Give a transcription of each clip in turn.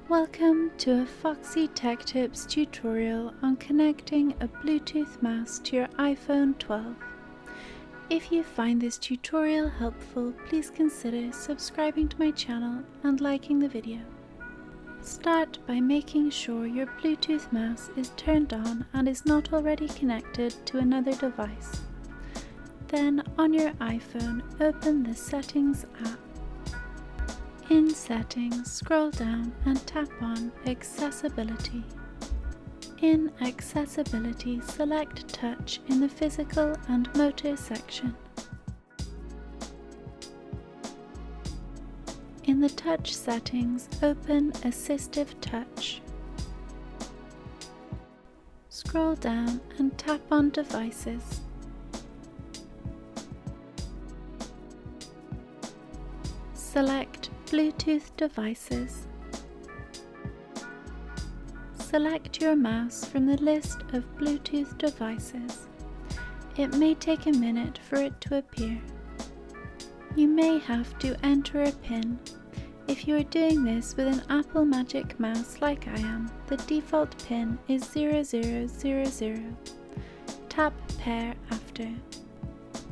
Welcome to a Foxy Tech Tips tutorial on connecting a Bluetooth mouse to your iPhone 12. If you find this tutorial helpful, please consider subscribing to my channel and liking the video. Start by making sure your Bluetooth mouse is turned on and is not already connected to another device. Then on your iPhone, open the Settings app. In Settings, scroll down and tap on Accessibility. In Accessibility, select Touch in the Physical and Motor section. In the Touch settings, open Assistive Touch. Scroll down and tap on Devices. Select Bluetooth devices. Select your mouse from the list of Bluetooth devices. It may take a minute for it to appear. You may have to enter a PIN. If you are doing this with an Apple Magic Mouse like I am, the default PIN is 0000. Tap Pair after.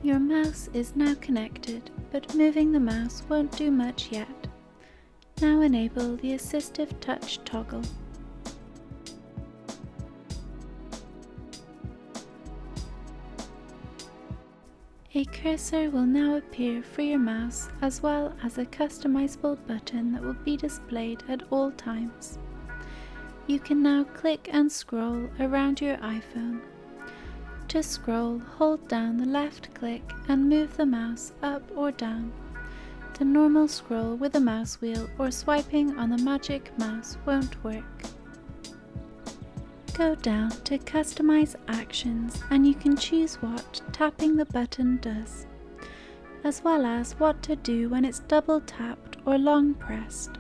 Your mouse is now connected, but moving the mouse won't do much yet. Now enable the Assistive Touch toggle. A cursor will now appear for your mouse, as well as a customizable button that will be displayed at all times. You can now click and scroll around your iPhone. To scroll, hold down the left click and move the mouse up or down. The normal scroll with a mouse wheel or swiping on the Magic Mouse won't work. Go down to Customize Actions and you can choose what tapping the button does, as well as what to do when it's double tapped or long pressed.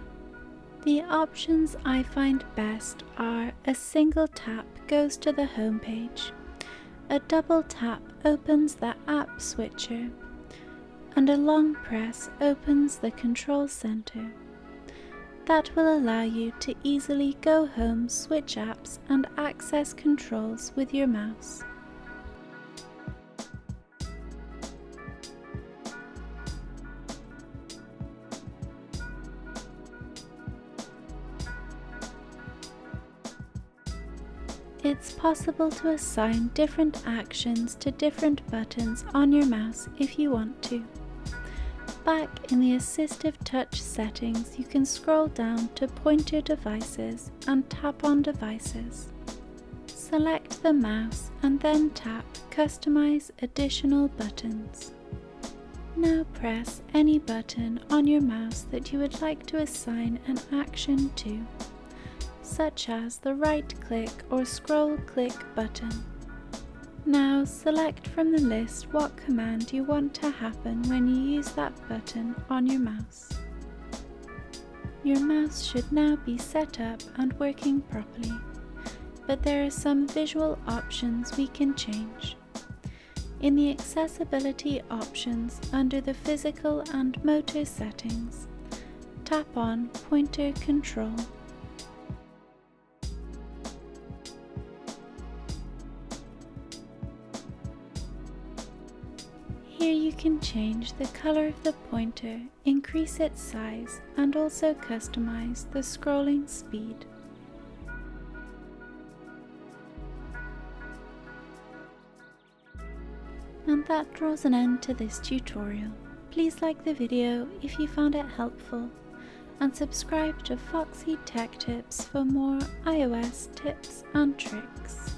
The options I find best are a single tap goes to the home page, a double tap opens the app switcher, and a long press opens the control center. That will allow you to easily go home, switch apps, and access controls with your mouse. It's possible to assign different actions to different buttons on your mouse if you want to. Back in the Assistive Touch settings, you can scroll down to Pointer Devices and tap on Devices. Select the mouse and then tap Customize Additional Buttons. Now press any button on your mouse that you would like to assign an action to, such as the right-click or scroll-click button. Now select from the list what command you want to happen when you use that button on your mouse. Your mouse should now be set up and working properly, but there are some visual options we can change. In the Accessibility options under the Physical and Motor settings, tap on Pointer Control. Here you can change the color of the pointer, increase its size, and also customize the scrolling speed. And that draws an end to this tutorial. Please like the video if you found it helpful, and subscribe to Foxy Tech Tips for more iOS tips and tricks.